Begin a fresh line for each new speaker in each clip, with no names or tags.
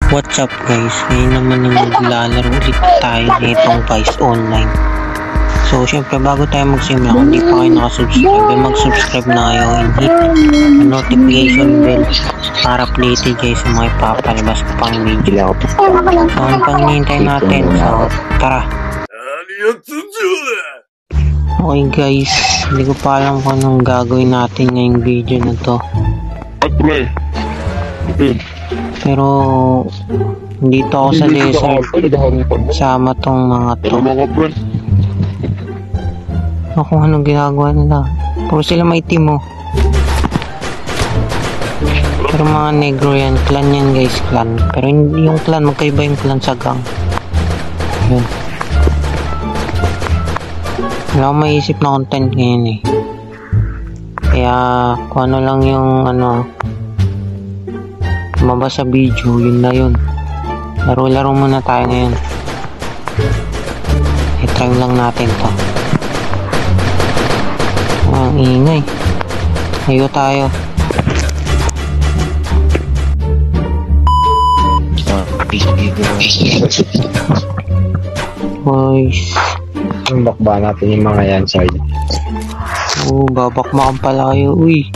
What's up guys, ngayon naman yung maglalaro ulit tayo nitong Vice Online. So syempre bago tayo magsimula, kung di pa kayo nakasubscribe, mag-subscribe na kayo and hit the notification bell para updated kayo sa mga ipapalabas ko pang video. So ano pang hinihintay natin, so tara. Okay guys, hindi ko pa alam kung anong gagawin natin ngayong video na to. Pero dito ako sa desert, sama tong mga to. Ako anong ginagawa nila, puro sila may team oh. Pero mga negro yan, clan yan guys, clan. Pero hindi yung clan, magkaiba yung clan sa gang. Yun. Wala akong maisip na content ngayon eh. Kaya kung ano lang yung mabasa sa video, yun na yun. Laro-laro muna tayo ngayon. I-try lang natin to. Ang ingay. Ayo tayo. Boys.
Bakba natin yung mga yan side.
Oo, babakmakan pala kayo. Uy.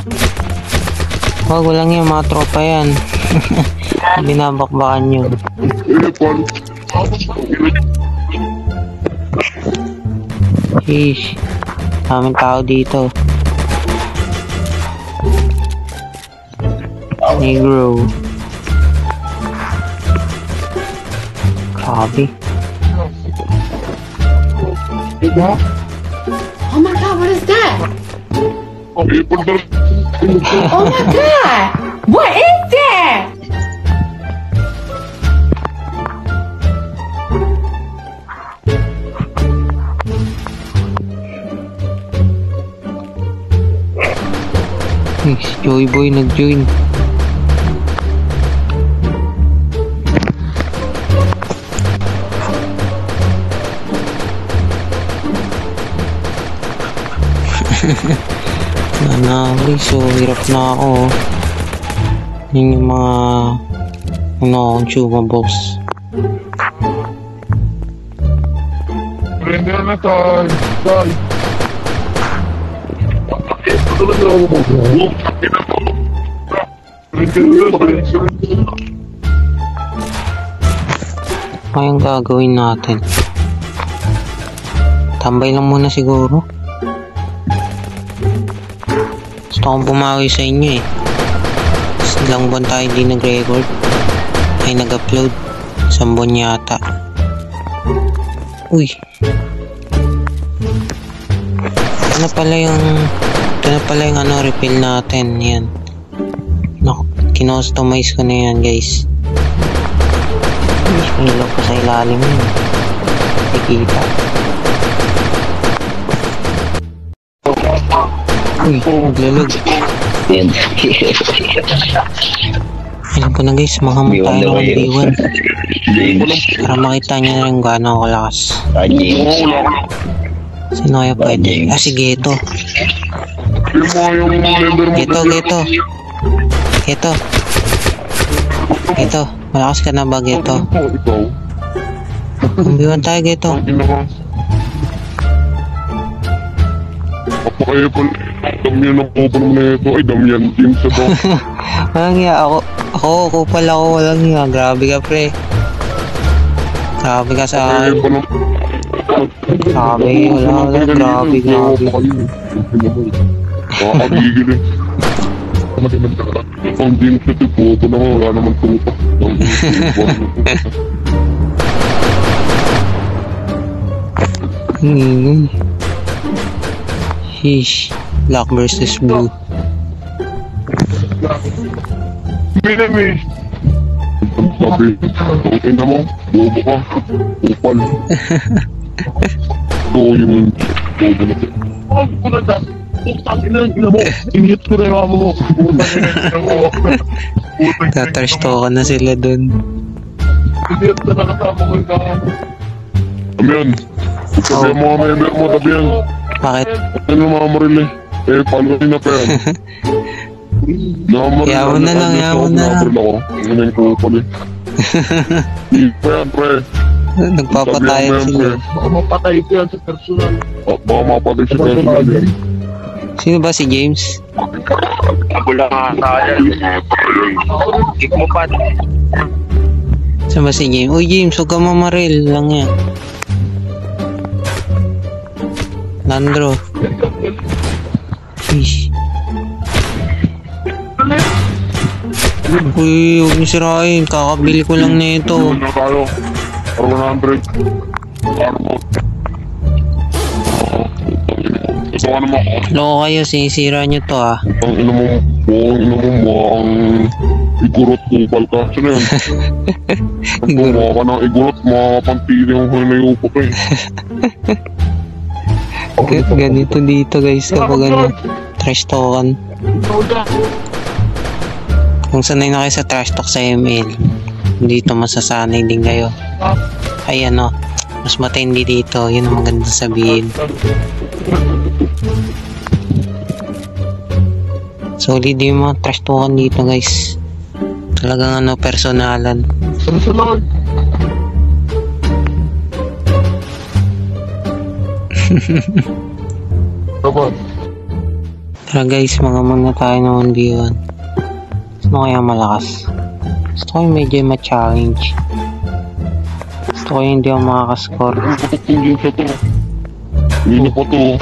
Wag, walang yan, mga tropa yan. Binabakbakan nyo. Sheesh. Daming tao dito. Negro. Grabe.
Oh my god, what is that? Oh my god! What is that?
Si Joy Boy nag-join. So hirap na ako. Yun yung mga consumables.
Render na tayo.
Ano yung gagawin natin? Tambay lang muna siguro. Gusto akong bumawi sa inyo eh. Ilang buwan tayo di nag-record. Ay nag-upload. Isang buwan yata. Uy. Ito na pala yung refill natin. Yan. Kinostomize ko na yan guys. May ilaw pa sa ilalim yun. Nakikita. Uy, maglalog. Alam ko na guys, makamot tayo ng B1 para makita nyo na rin gaano ako lakas. Sino kaya pwede? Ah, si Geto. Geto, malakas ka na ba Geto? B1 tayo Geto.
Damian ang kupal mo na ito. Ay, Damian team sa to.
Walang nga, ako kupal ako, walang nga. Grabe ka pre. Grabe ka sa akin. Grabe, wala. Grabe.
Makakagigil eh. Ang team sa tipo ko naman, wala naman tupak.
Sheesh. Black versus blue.
Minami. Sabi, okay na mo, bobo ka, upal. Ito yung bobo na siya. Ang kulat na, putang ina mo, inhit ko na yung amo mo.
Tatarsto ka na sila dun.
Inhit na nakasama ko yung kamo. Damian, sabi ang mga member mo, Damian.
Bakit?
Ano mga marili? Eh, paano rin na pa yan?
Yaw na lang, yaw na lang.
Ngayon ko pala. Hindi pa yan, pre.
Nagpapatayan sila.
Baka mapatay ko yan sa personal. Baka mapatay sa personal.
Sino ba si James?
Ako lang kaya. Kick mo pa.
Saan ba si James? Uy James, huwag ka mamaril lang yan. Landro. Ish. Uy, huwag niyo sirain. Kakabili ko lang na ito.
Ano tayo? 100. Ano? Ito ka naman.
Loko kayo, sinisira niyo to ah.
Ang ino mo, ang igurot kupal ka. Sino yun? Ang gumawa ka ng igurot, makakapantili yung hinayupo ka eh.
Ganito dito guys kapag ano, trash talkan. Kung sanay na kayo sa trash talk sa ML, dito masasanay din kayo. Ay ano, mas matindi dito, yun ang maganda sabihin. Solid yung mga trash talkan dito guys. Talagang ano, personalan.
Personal. Dapat.
Tara guys, mga muna tayo ng 1v1. Gusto kaya malakas? Gusto ko yung medyo ma-challenge. Gusto ko yung hindi ako makakascore.
Hindi sa to. Hindi pa to.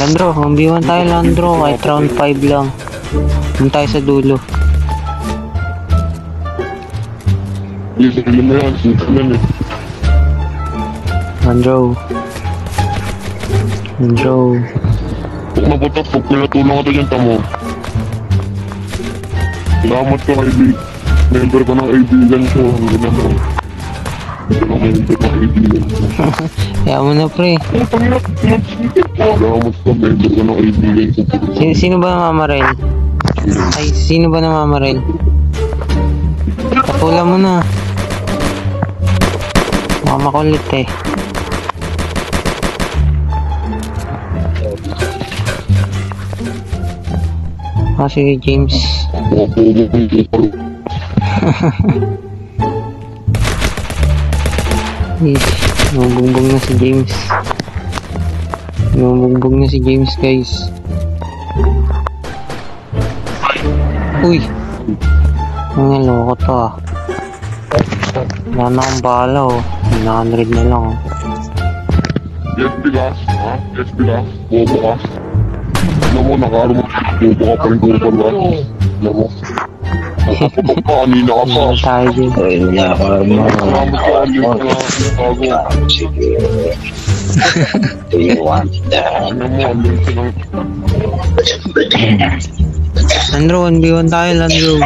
Landro, 1v1 tayo Landro. Kahit round 5 lang. Doon tayo sa dulo.
Hindi sa film na yan. Hindi sa film eh.
Landro.
Pag nabutas, pag pinatulong ka dyan, tamo. Salamat ka, kaibigan. Member ko ng kaibigan ko. Member ko ng kaibigan ko.
Kaya mo na pre.
Salamat ka, member ko ng kaibigan ko.
Sino ba namamaril? Ay, sino ba namamaril? Patula mo na. Baka makulit eh. Sige James. Bumbong na si James. Bumbong na si James guys. Uy. Ang loko to ah. Wala na akong bala oh. 900 na lang oh.
Yes, bigas. Ha? Yes, bigas. Bobo ka. Alam mo, nakaroon mo. Bobo ka pa rin ko pa ba? Alam mo. Nakapapag ka, kanina ka pa.
Ano tayo dyan?
Salamat ka, kanina ka.
Do you want that?
Alam mo, alam ko lang.
Landro, 1v1 tayo Landro.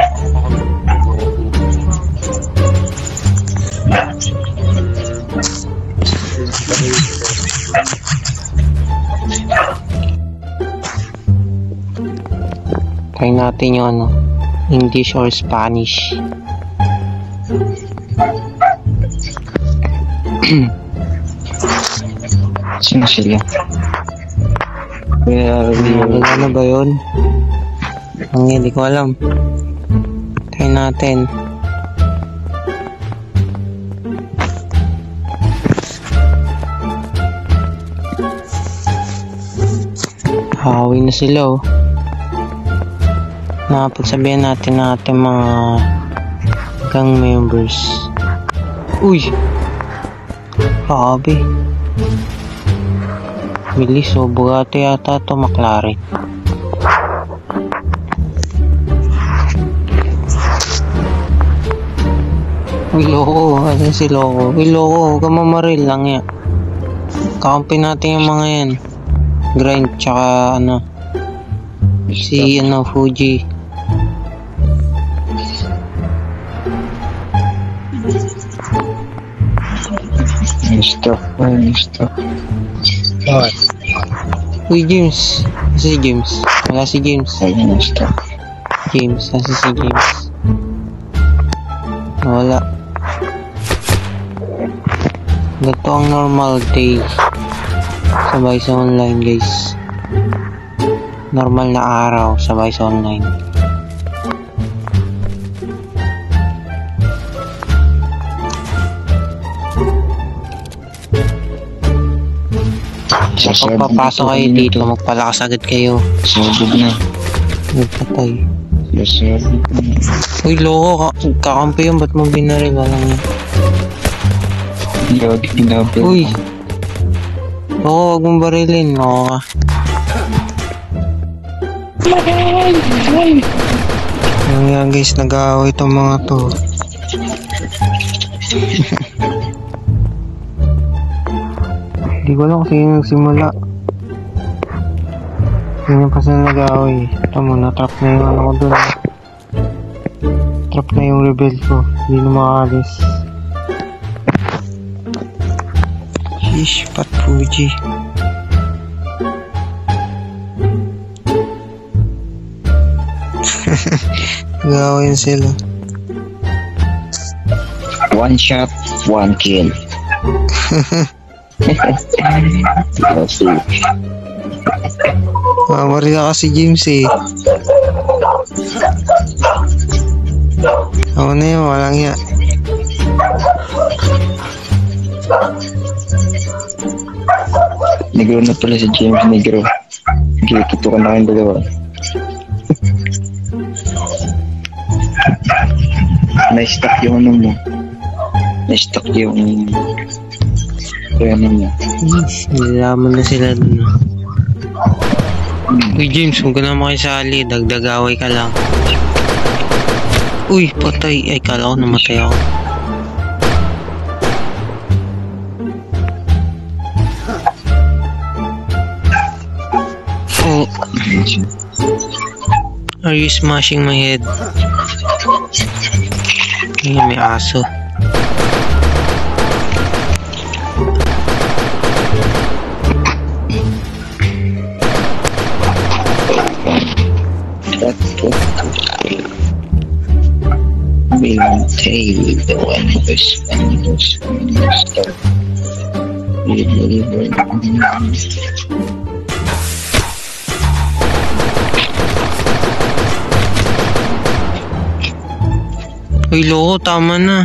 Try natin yung ano, English or Spanish.
Sino sila?
Ano ba yun? Hindi ko alam. Try natin. Hawi na sila oh. Napagsabihan natin na ating mga gang members. Uy! Grabe. Bilis oh. Bugatti yata ito, McLaren. Uy, loko. Asan si loko? Uy, loko. Huwag ka mamaril lang yan. Kakampi natin yung mga yan. Grind, tsaka ano. Si ano, Fuji.
Stop.
Uy, James. Asa si James? Wala si James.
Ayun, stop.
James. Asa si James? Wala. Ito ang normal day. Sabay sa online guys. Normal na araw, sabay sa online. Kapag papasok kayo dito, magpalakas agad kayo.
Sabog na.
Nagpatay.
Sabog na.
Uy, loko, kakampi yun, ba't mo binaril? Walang yun.
Ginabel.
Uy! Loko, huwag mong barilin. Loko ka. Ano yan guys, nag-aaway itong mga to. Hindi ko alam kung sino nagsimula. Sino pa sila nag-aaway. Ito mo, na-trap na yung ano ko dun. Trap na yung rebel ko. Hindi na makaalis. Sheesh, Pat Fuji. Nag-aaway sila.
One shot, one kill.
Mamari na kasi James eh. Ako na yun, walang ya.
Negro na pala si James Negro. Gikito ka na kayong dalawa. Na-stuck yung ano mo. Na-stuck yung ano mo.
Nilalaman na sila dun. Uy James, huwag ka na makisali. Dagdagaway ka lang. Uy, patay. Ay, kala ko namatay ako. Oh. Are you smashing my head? Ay, may aso.
Will take the one who's stuck.
Uy, loko, tama na.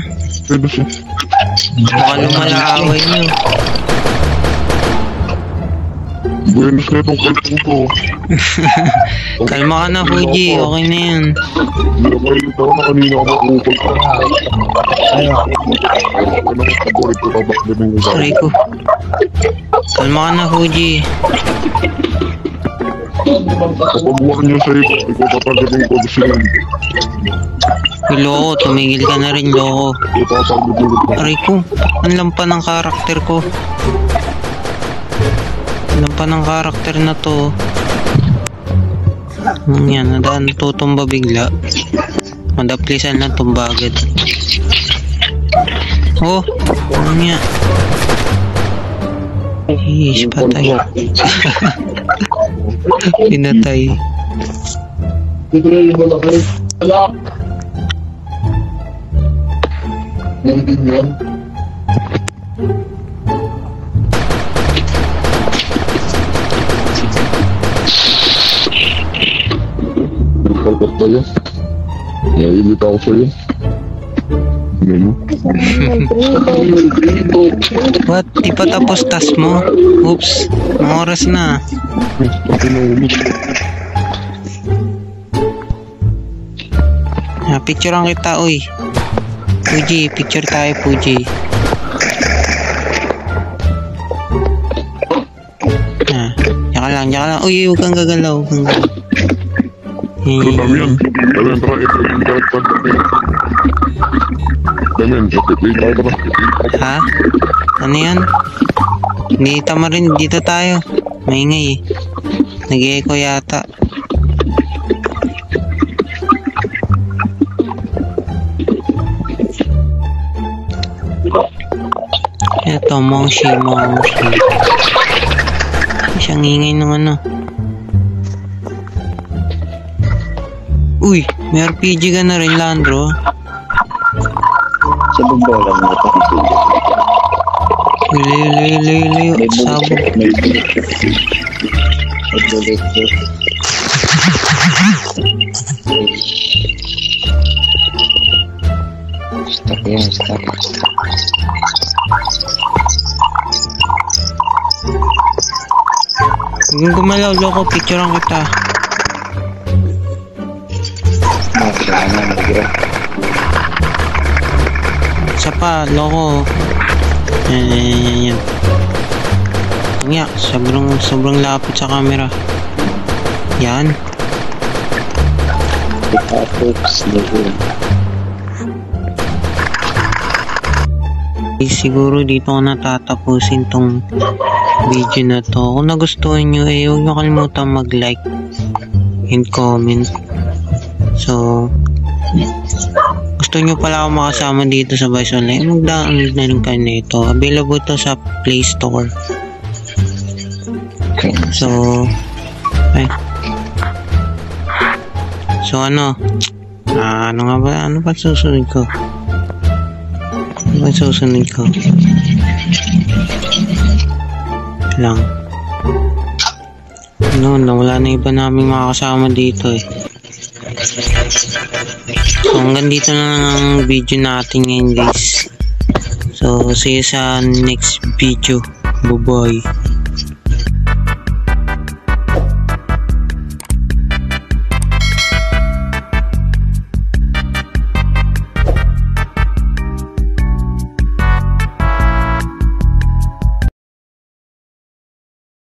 Baka lumala away nyo.
Buenos na itong kalpong ko.
Kalma ka na, Fuji. Okay na yan.
Hindi na kayo ito na kanina ako makukul ka.
Sorry ko. Kalma ka na, Fuji.
Kapag buwan nyo sa'yo, ikaw tatagatin ko sa sila.
Uy, loko, tumigil ka na rin, loko. Aray ko, ang lampa ng karakter ko. Ang lampa ng karakter na to. Yan, nadaan tutumba bigla. Madaplisan lang tumba agad. Oh, ano nga. Ish, patay. Pinatay.
Kalpas tayo. Nailit ako sa'yo. Ano?
What? Di pa tapos task mo? Oops, mga oras na. Picturean kita, uy. Fuji, picture tayo, Fuji. Tsaka lang. Uy, huwag kang gagalaw.
Ito namin yan. Damian, tara. Damian, tara.
Ha? Ano yan? Hindi tama rin. Dito tayo. Maingay eh. Nag-echo yata. Eto, Mongshi. Siyang ingay ng ano. Uy, may RPG ka na rin, Landro.
Sa bumbola mo ito.
Layo. Sabog.
May bullet po. Stop yan, stop.
Huwag gumalaw, loko. Picturean kita.
Mag-gira.
Isa pa, loko. Yan. Tangya, sobrang lapit sa camera. Yan. Siguro dito ko natatapusin tong video na to. Kung nagustuhan nyo, huwag nyo kalimutan mag-like and comment. So, gusto nyo pala ako makasama dito sa Vice Online, mag-download na rin kayo nito. Available to sa Play Store. So, ay. So, ano nga ba? Ano ba susunod ko? Lang. Wala na iba naming makakasama dito eh. So, hanggang dito na lang ang video natin ngayon guys. So, see you sa next video. Bye-bye.